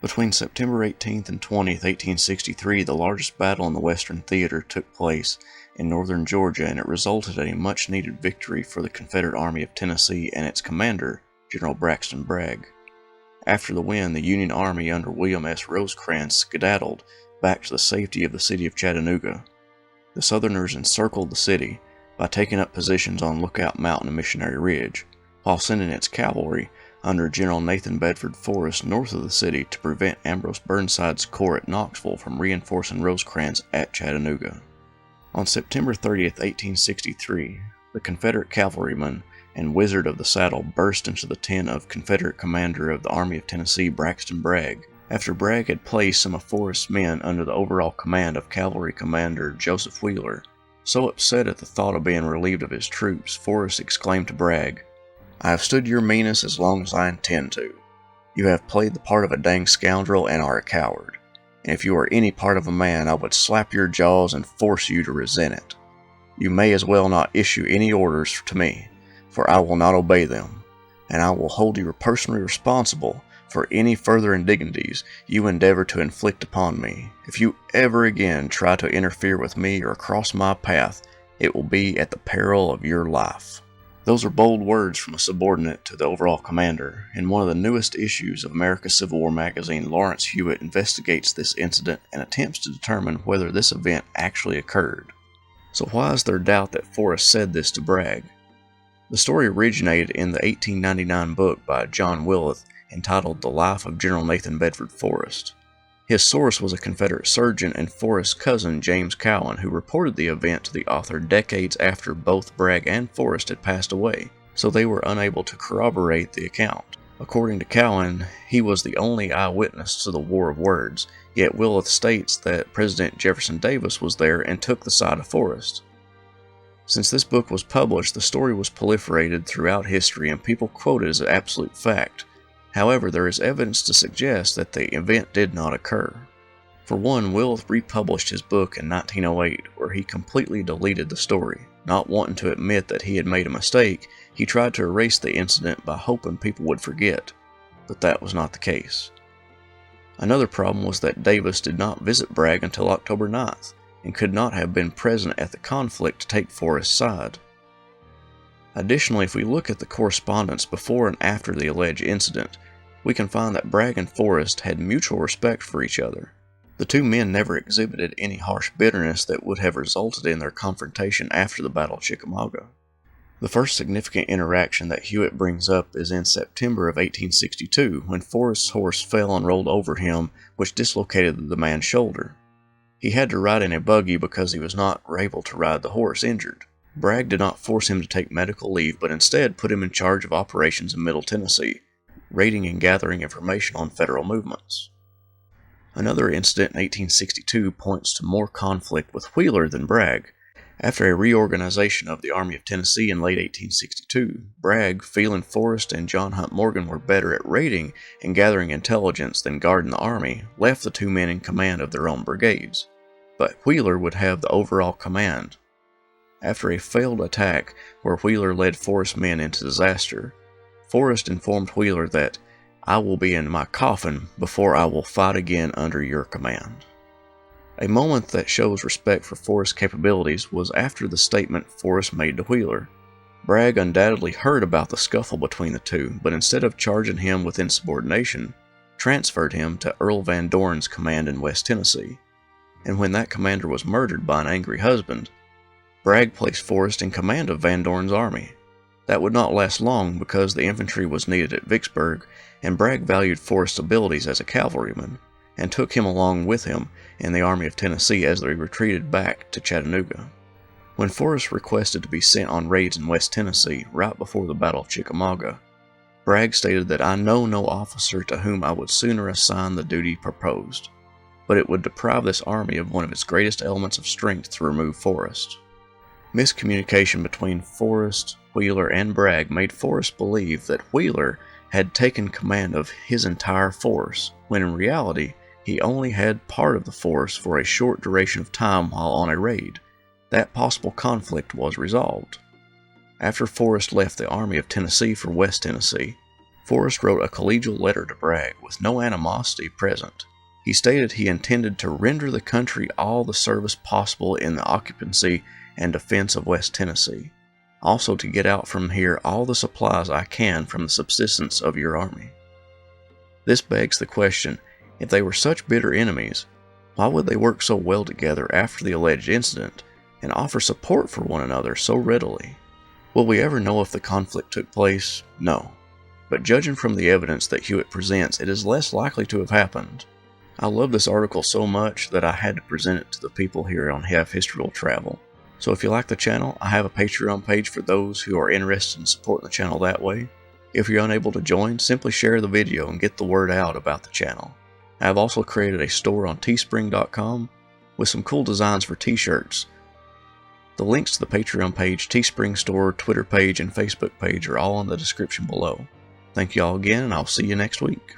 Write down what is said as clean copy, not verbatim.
Between September 18th and 20th, 1863, the largest battle in the Western Theater took place in northern Georgia, and it resulted in a much-needed victory for the Confederate Army of Tennessee and its commander, General Braxton Bragg. After the win, the Union Army under William S. Rosecrans skedaddled back to the safety of the city of Chattanooga. The Southerners encircled the city by taking up positions on Lookout Mountain and Missionary Ridge, while sending its cavalry under General Nathan Bedford Forrest north of the city to prevent Ambrose Burnside's corps at Knoxville from reinforcing Rosecrans at Chattanooga. On September 30th, 1863, the Confederate cavalryman and wizard of the saddle burst into the tent of Confederate commander of the Army of Tennessee, Braxton Bragg, after Bragg had placed some of Forrest's men under the overall command of cavalry commander Joseph Wheeler. So upset at the thought of being relieved of his troops, Forrest exclaimed to Bragg, "I have stood your meanness as long as I intend to. You have played the part of a dang scoundrel and are a coward. And if you are any part of a man, I would slap your jaws and force you to resent it. You may as well not issue any orders to me, for I will not obey them, and I will hold you personally responsible for any further indignities you endeavor to inflict upon me. If you ever again try to interfere with me or cross my path, it will be at the peril of your life." Those are bold words from a subordinate to the overall commander. In one of the newest issues of America's Civil War magazine, Lawrence Hewitt investigates this incident and attempts to determine whether this event actually occurred. So why is there doubt that Forrest said this to Bragg? The story originated in the 1899 book by John Willith entitled The Life of General Nathan Bedford Forrest. His source was a Confederate surgeon and Forrest's cousin, James Cowan, who reported the event to the author decades after both Bragg and Forrest had passed away, so they were unable to corroborate the account. According to Cowan, he was the only eyewitness to the War of Words, yet Willith states that President Jefferson Davis was there and took the side of Forrest. Since this book was published, the story was proliferated throughout history and people quote it as an absolute fact. However, there is evidence to suggest that the event did not occur. For one, Willith republished his book in 1908, where he completely deleted the story. Not wanting to admit that he had made a mistake, he tried to erase the incident by hoping people would forget, but that was not the case. Another problem was that Davis did not visit Bragg until October 9th, and could not have been present at the conflict to take Forrest's side. Additionally, if we look at the correspondence before and after the alleged incident, we can find that Bragg and Forrest had mutual respect for each other. The two men never exhibited any harsh bitterness that would have resulted in their confrontation after the Battle of Chickamauga. The first significant interaction that Hewitt brings up is in September of 1862, when Forrest's horse fell and rolled over him, which dislocated the man's shoulder. He had to ride in a buggy because he was not able to ride the horse injured. Bragg did not force him to take medical leave, but instead put him in charge of operations in Middle Tennessee, raiding and gathering information on federal movements. Another incident in 1862 points to more conflict with Wheeler than Bragg. After a reorganization of the Army of Tennessee in late 1862, Bragg, feeling Forrest and John Hunt Morgan were better at raiding and gathering intelligence than guarding the army, left the two men in command of their own brigades. But Wheeler would have the overall command. After a failed attack where Wheeler led Forrest's men into disaster, Forrest informed Wheeler that, "I will be in my coffin before I will fight again under your command." A moment that shows respect for Forrest's capabilities was after the statement Forrest made to Wheeler. Bragg undoubtedly heard about the scuffle between the two, but instead of charging him with insubordination, transferred him to Earl Van Dorn's command in West Tennessee. And when that commander was murdered by an angry husband, Bragg placed Forrest in command of Van Dorn's army. That would not last long because the infantry was needed at Vicksburg, and Bragg valued Forrest's abilities as a cavalryman, and took him along with him in the Army of Tennessee as they retreated back to Chattanooga. When Forrest requested to be sent on raids in West Tennessee right before the Battle of Chickamauga, Bragg stated that "I know no officer to whom I would sooner assign the duty proposed, but it would deprive this army of one of its greatest elements of strength to remove Forrest." Miscommunication between Forrest, Wheeler, and Bragg made Forrest believe that Wheeler had taken command of his entire force, when in reality he only had part of the force for a short duration of time while on a raid. That possible conflict was resolved. After Forrest left the Army of Tennessee for West Tennessee, Forrest wrote a collegial letter to Bragg with no animosity present. He stated he intended to render the country all the service possible in the occupancy and defense of West Tennessee, also to get out from here all the supplies I can from the subsistence of your army. This begs the question, if they were such bitter enemies, why would they work so well together after the alleged incident and offer support for one another so readily? Will we ever know if the conflict took place? No. But judging from the evidence that Hewitt presents, it is less likely to have happened. I love this article so much that I had to present it to the people here on Half History Will Travel. So if you like the channel, I have a Patreon page for those who are interested in supporting the channel that way. If you're unable to join, simply share the video and get the word out about the channel. I have also created a store on teespring.com with some cool designs for t-shirts. The links to the Patreon page, Teespring store, Twitter page, and Facebook page are all in the description below. Thank you all again, and I'll see you next week.